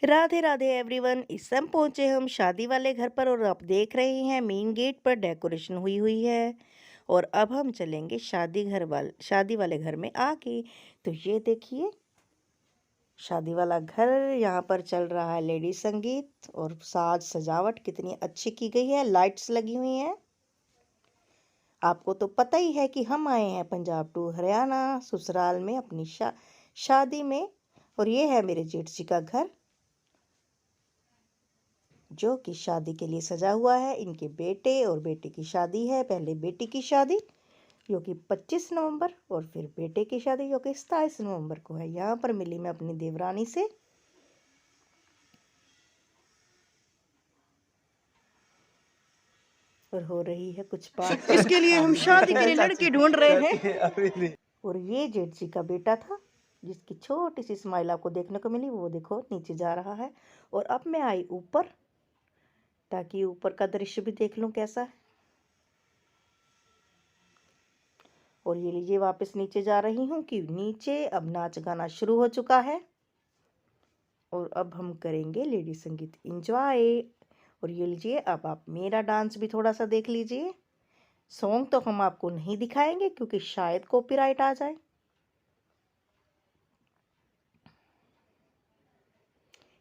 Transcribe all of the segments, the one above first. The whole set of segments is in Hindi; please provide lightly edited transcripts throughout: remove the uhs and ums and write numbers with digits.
राधे राधे एवरीवन। इस समय पहुंचे हम शादी वाले घर पर और आप देख रहे हैं मेन गेट पर डेकोरेशन हुई हुई है। और अब हम चलेंगे शादी वाले घर में आके। तो ये देखिए शादी वाला घर, यहाँ पर चल रहा है लेडी संगीत और साज सजावट कितनी अच्छी की गई है, लाइट्स लगी हुई हैं। आपको तो पता ही है कि हम आए हैं पंजाब टू हरियाणा ससुराल में अपनी शादी में। और ये है मेरे जेठ जी का घर जो कि शादी के लिए सजा हुआ है। इनके बेटे और बेटे की शादी है, पहले बेटी की शादी जो कि 25 नवंबर और फिर बेटे की शादी जो कि 27 नवंबर को है। यहाँ पर मिली मैं अपनी देवरानी से। और हो रही है कुछ बात इसके लिए हम शादी के लिए लड़की ढूंढ रहे हैं। और ये जेठ जी का बेटा था जिसकी छोटी सी स्माइल आपको देखने को मिली, वो देखो नीचे जा रहा है। और अब मैं आई ऊपर ताकि ऊपर का दृश्य भी देख लूं कैसा है। और ये लीजिए वापस नीचे जा रही हूँ कि नीचे अब नाच गाना शुरू हो चुका है और अब हम करेंगे लेडी संगीत एंजॉय। और ये लीजिए अब आप मेरा डांस भी थोड़ा सा देख लीजिए। सॉन्ग तो हम आपको नहीं दिखाएंगे क्योंकि शायद कॉपीराइट आ जाए।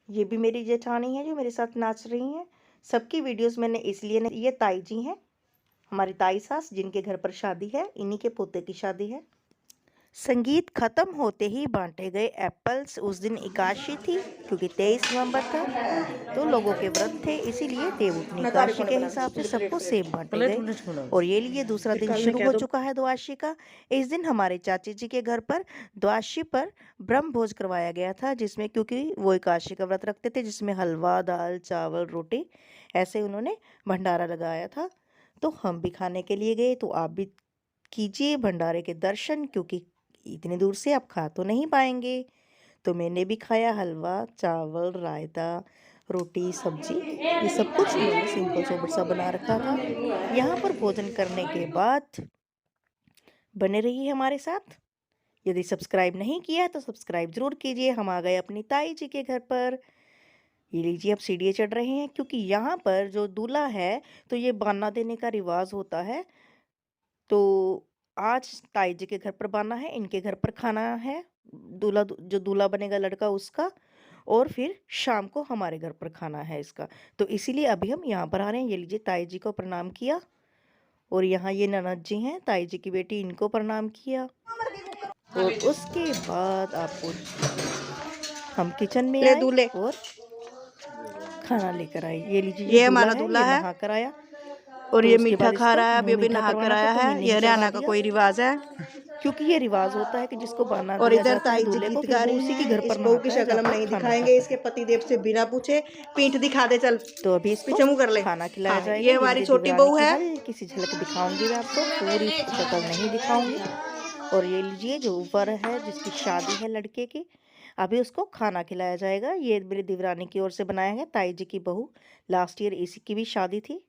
ये भी मेरी जेठानी है जो मेरे साथ नाच रही हैं। सबकी वीडियोस मैंने इसलिए नहीं, ये ताई जी हैं, हमारी ताई सास जिनके घर पर शादी है, इन्हीं के पोते की शादी है। संगीत खत्म होते ही बांटे गए एप्पल्स। उस दिन एकादशी थी क्योंकि 23 नवंबर था तो लोगों के व्रत थे, इसीलिए देवउठनी एकादशी के हिसाब से सबको सेब बांटे गए। और ये लिए दूसरा दिन शुरू हो चुका है द्वादशी का। इस दिन हमारे चाची जी के घर पर द्वादशी पर ब्रह्म भोज करवाया गया था, जिसमें क्योंकि वो एकादशी का व्रत रखते थे, जिसमें हलवा दाल चावल रोटी ऐसे उन्होंने भंडारा लगाया था। तो हम भी खाने के लिए गए, तो आप भी कीजिए भंडारे के दर्शन क्योंकि इतनी दूर से आप खा तो नहीं पाएंगे। तो मैंने भी खाया हलवा चावल रायता रोटी सब्जी, ये सब कुछ मैंने सिंपल सोबर सा बना रखा था। यहाँ पर भोजन करने के बाद बने रहिए हमारे साथ। यदि सब्सक्राइब नहीं किया तो सब्सक्राइब जरूर कीजिए। हम आ गए अपनी ताई जी के घर पर। ये लीजिए अब सीढ़ियाँ चढ़ रहे हैं क्योंकि यहाँ पर जो दूल्हा है तो ये बाना देने का रिवाज होता है। तो आज ताई जी के घर पर बाना है, इनके घर पर खाना है, जो दूल्हा बनेगा लड़का उसका। और फिर शाम को हमारे घर पर खाना है इसका। तो इसीलिए अभी हम यहाँ पर आ रहे हैं। ये लीजिए ताई जी को प्रणाम किया और यहाँ ये ननद जी हैं ताई जी की बेटी, इनको प्रणाम किया। और उसके बाद आपको हम किचन में आए दूल्हे और खाना लेकर आए। ये लीजिए ये हमारा दूल्हा है, ये नहा कर आया और तो ये मीठा खा रहा है। अभी नहा कर आया है। ये हरियाणा का कोई रिवाज है क्योंकि ये रिवाज होता है कि जिसको बाना दिया जाता है दूल्हे को, फिर वो उसी के घर पर नहाता है। की शक्ल हम नहीं दिखाएंगे, इसके पतिदेव से बिना पूछे पीठ दिखा दे। चल तो अभी इसको पीछे मुंह कर ले, खाना खिलाया जाएगा। ये हमारी छोटी बहू है, हल्की सी झलक दिखाऊंगी मैं आपको, पूरी शक्ल नहीं दिखाऊंगी। और ये लीजिए जो ऊपर है जिसकी शादी है लड़के की, अभी उसको खाना खिलाया जाएगा। ये मेरी देवरानी की ओर से बनाया है, ताई जी की बहू, लास्ट ईयर इसी की भी शादी थी।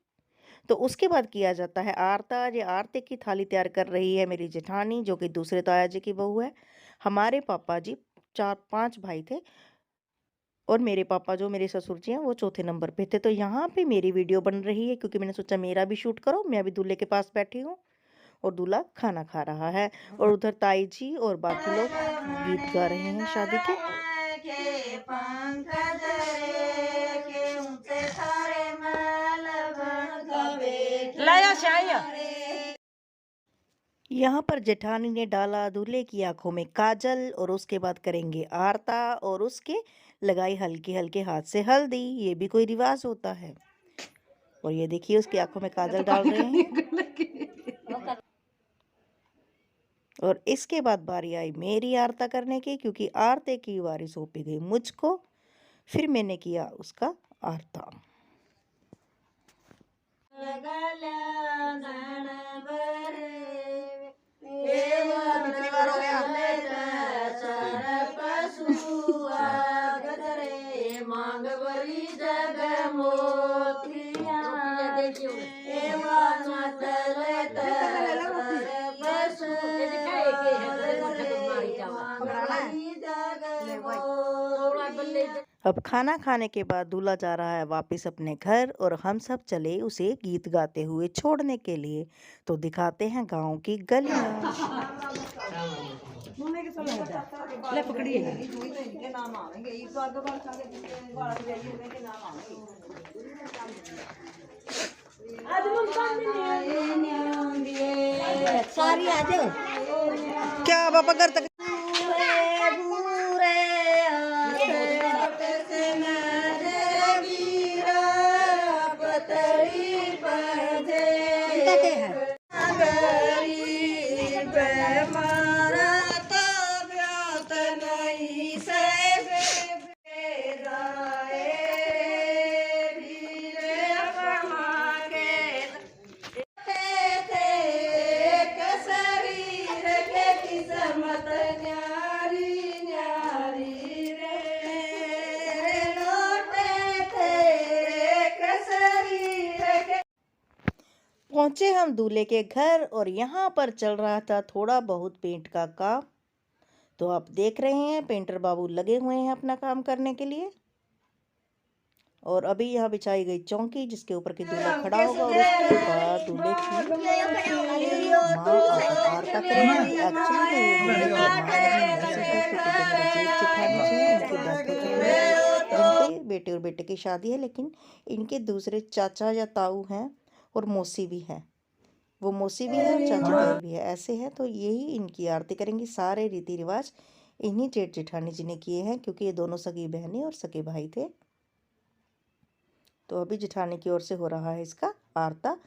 तो उसके बाद किया जाता है आरता। ये आरती की थाली तैयार कर रही है मेरी जेठानी जो कि दूसरे ताया जी की बहू है। हमारे पापा जी 4-5 भाई थे और मेरे पापा जो मेरे ससुर जी हैं वो चौथे नंबर पे थे। तो यहाँ पे मेरी वीडियो बन रही है क्योंकि मैंने सोचा मेरा भी शूट करो। मैं अभी दूल्हे के पास बैठी हूँ और दूल्हा खाना खा रहा है और उधर ताई जी और बाकी लोग गीत गा रहे हैं शादी के। यहाँ पर जेठानी ने डाला दूल्हे की आंखों में काजल और उसके बाद करेंगे आरता और उसके लगाई हल्के हल्के हाथ से हल्दी। ये भी कोई रिवाज होता है। और ये देखिए उसकी आंखों में काजल डाल रहे हैं। और इसके बाद बारी आई मेरी आरता करने की क्योंकि आरते की बारी सौंपी गई मुझको। फिर मैंने किया उसका आरता। अब खाना खाने के बाद दूल्हा जा रहा है वापस अपने घर और हम सब चले उसे गीत गाते हुए छोड़ने के लिए। तो दिखाते हैं गांव की गलियां। ले पकड़िए सारी आ जाओ क्या पापा घर तक पहुंचे हम दूल्हे के घर और यहाँ पर चल रहा था थोड़ा बहुत पेंट का काम। तो आप देख रहे हैं पेंटर बाबू लगे हुए हैं अपना काम करने के लिए। और अभी यहाँ बिछाई गई चौकी जिसके ऊपर के दूल्हा खड़ा होगा और उसके बाद दूल्हे की माँ आरता करेंगी। एक्चुअली तो ये दूल्हे की माँ नहीं ऐसे है क्योंकि जो मेरे जेठ जेठानी जी हैं उनकी डेथ हो चुकी है। इनके बेटे और बेटे की शादी है, लेकिन इनके दूसरे चाचा या ताऊ हैं और मौसी भी है। वो मौसी भी है और चाची ताई भी है, ऐसे है। तो यही इनकी आरती करेंगी। सारे रीति रिवाज इन्हीं जेठ जेठानी जी ने किए हैं क्योंकि ये दोनों सगी बहनें और सगे भाई थे। तो अभी जेठानी की ओर से हो रहा है इसका आरता।